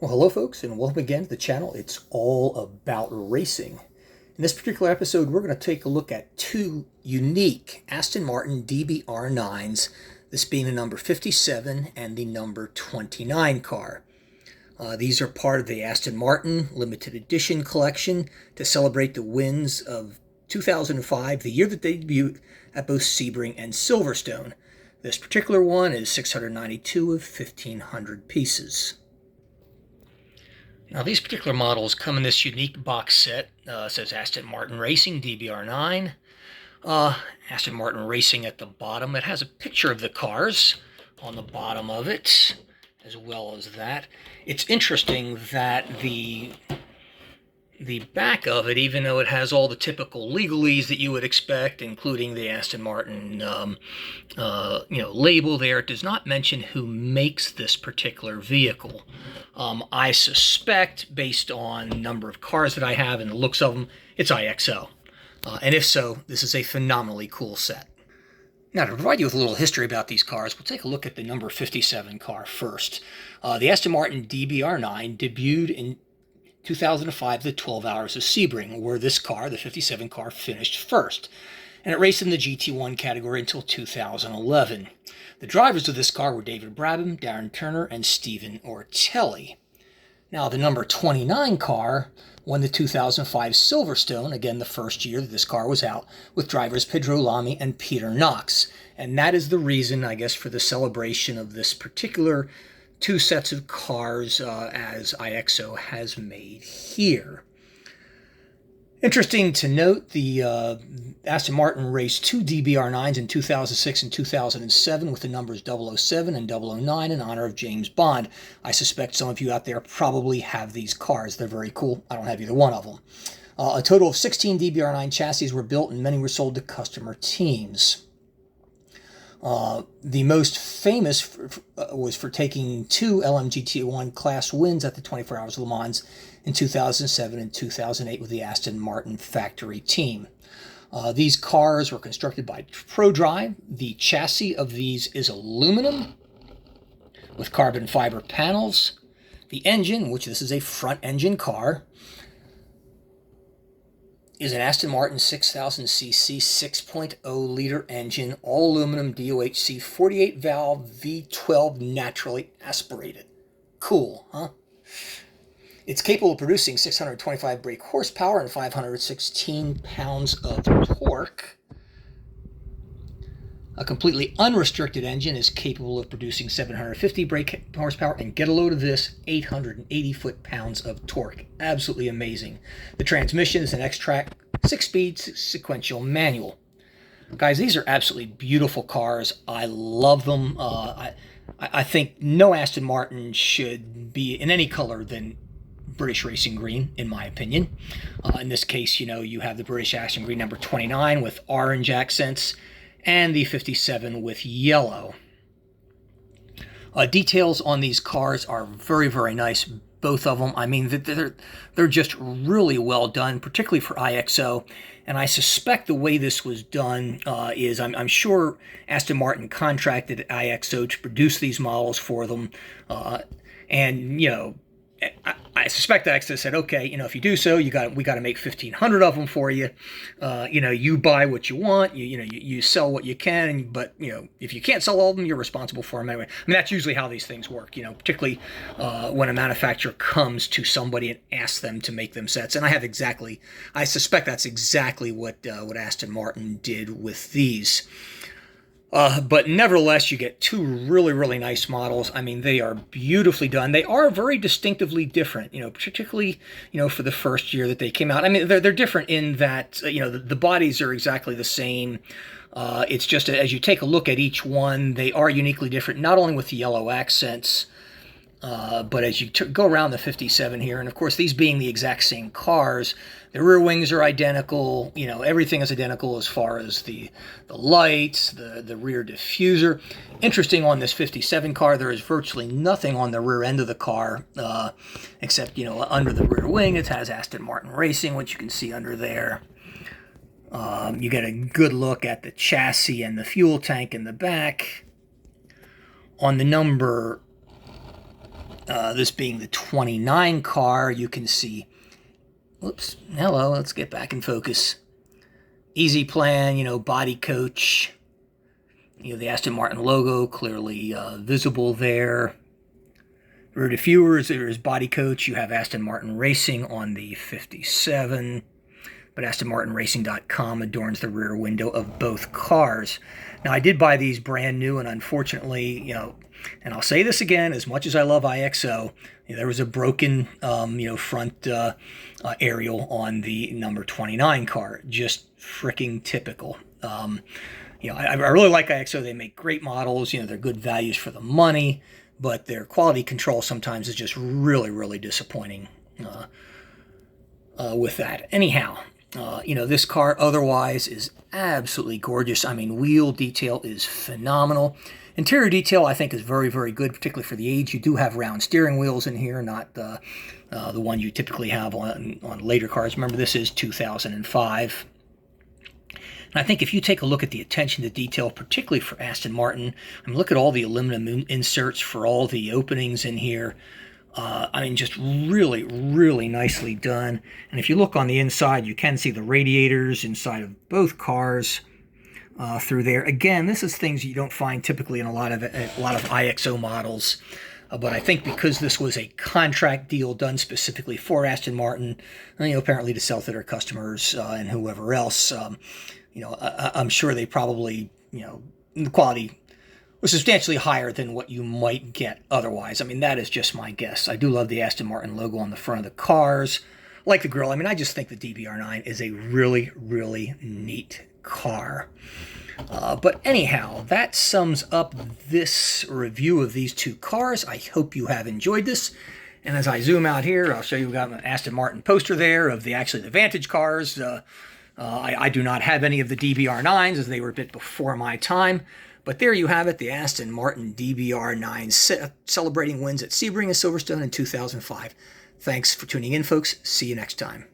Well, hello folks, and welcome again to the channel. It's all about racing. In this particular episode, we're going to take a look at two unique Aston Martin DBR9s, this being the number 57 and the number 29 car. These are part of the Aston Martin limited edition collection to celebrate the wins of 2005, the year that they debuted at both Sebring and Silverstone. This particular one is 692 of 1,500 pieces. Now, these particular models come in this unique box set. It says Aston Martin Racing DBR9. Aston Martin Racing at the bottom. It has a picture of the cars on the bottom of it, as well as that. It's interesting that the back of it, even though it has all the typical legalese that you would expect, including the Aston Martin label there, it does not mention who makes this particular vehicle. I suspect, based on the number of cars that I have and the looks of them, it's IXO. And if so, this is a phenomenally cool set. Now, to provide you with a little history about these cars, we'll take a look at the number 57 car first. The Aston Martin DBR9 debuted in 2005, the 12 Hours of Sebring, where this car, the 57 car, finished first. And it raced in the GT1 category until 2011. The drivers of this car were David Brabham, Darren Turner, and Stephen Ortelli. Now, the number 29 car won the 2005 Silverstone, again the first year that this car was out, with drivers Pedro Lamy and Peter Knox. And that is the reason, I guess, for the celebration of this particular two sets of cars as IXO has made here. Interesting to note, the Aston Martin raced two DBR9s in 2006 and 2007 with the numbers 007 and 009 in honor of James Bond. I suspect some of you out there probably have these cars. They're very cool. I don't have either one of them. A total of 16 DBR9 chassis were built and many were sold to customer teams. The most famous was for taking two LMGT1 class wins at the 24 Hours of Le Mans in 2007 and 2008 with the Aston Martin factory team. These cars were constructed by ProDrive. The chassis of these is aluminum with carbon fiber panels. The engine, which this is a front engine car, is an Aston Martin 6000cc 6.0 liter engine, all aluminum DOHC 48 valve V12 naturally aspirated. Cool, huh? It's capable of producing 625 brake horsepower and 516 pounds of torque. A completely unrestricted engine is capable of producing 750 brake horsepower and, get a load of this, 880 foot-pounds of torque. Absolutely amazing. The transmission is an X-Track 6-speed sequential manual. Guys, these are absolutely beautiful cars. I love them. I think no Aston Martin should be in any color than British Racing Green, in my opinion. In this case, you have the British Racing Green number 29 with orange accents, and the 57 with yellow. Details on these cars are very, very nice, both of them. I mean, they're just really well done, particularly for IXO. And I suspect the way this was done is I'm sure Aston Martin contracted IXO to produce these models for them. I suspect IXO said, okay, if you do so, we got to make 1,500 of them for you. You buy what you want, you sell what you can, but if you can't sell all of them, you're responsible for them anyway. I mean, that's usually how these things work. Particularly when a manufacturer comes to somebody and asks them to make them sets. And I suspect that's exactly what Aston Martin did with these. But nevertheless, you get two really, really nice models. I mean, they are beautifully done. They are very distinctively different, particularly, for the first year that they came out. I mean, they're different in that, the bodies are exactly the same. It's just as you take a look at each one, they are uniquely different, not only with the yellow accents, but as you go around the 57 here, and of course, these being the exact same cars, the rear wings are identical. Everything is identical as far as the lights, the rear diffuser. Interesting, on this 57 car, there is virtually nothing on the rear end of the car, except, under the rear wing, it has Aston Martin Racing, which you can see under there. You get a good look at the chassis and the fuel tank in the back. On the number This being the 29 car, you can see, whoops, hello, let's get back in focus. Easy plan, you know, body coach, you know, the Aston Martin logo clearly visible there. Rear diffusers, there's body coach. You have Aston Martin Racing on the 57, but AstonMartinRacing.com adorns the rear window of both cars. Now, I did buy these brand new, and unfortunately, you know, and I'll say this again, as much as I love IXO, you know, there was a broken, you know, front aerial on the number 29 car. Just freaking typical. You know, I really like IXO. They make great models. You know, they're good values for the money, but their quality control sometimes is just really, really disappointing with that. Anyhow, you know, this car otherwise is absolutely gorgeous. I mean, wheel detail is phenomenal. Interior detail, I think, is very, very good, particularly for the age. You do have round steering wheels in here, not the one you typically have on later cars. Remember, this is 2005. And I think if you take a look at the attention to detail, particularly for Aston Martin, I mean, look at all the aluminum inserts for all the openings in here. I mean, just really, really nicely done. And if you look on the inside, you can see the radiators inside of both cars through there. Again, this is things you don't find typically in a lot of IXO models. But I think because this was a contract deal done specifically for Aston Martin, you know, apparently to sell to their customers and whoever else, you know, I'm sure they probably, you know, the quality was substantially higher than what you might get otherwise. I mean, that is just my guess. I do love the Aston Martin logo on the front of the cars, like the grille. I mean, I just think the DBR9 is a really, really neat car. But anyhow, that sums up this review of these two cars. I hope you have enjoyed this. And as I zoom out here, I'll show you, we've got an Aston Martin poster there of the Vantage cars. I do not have any of the DBR9s as they were a bit before my time. But there you have it, the Aston Martin DBR9 celebrating wins at Sebring and Silverstone in 2005. Thanks for tuning in, folks. See you next time.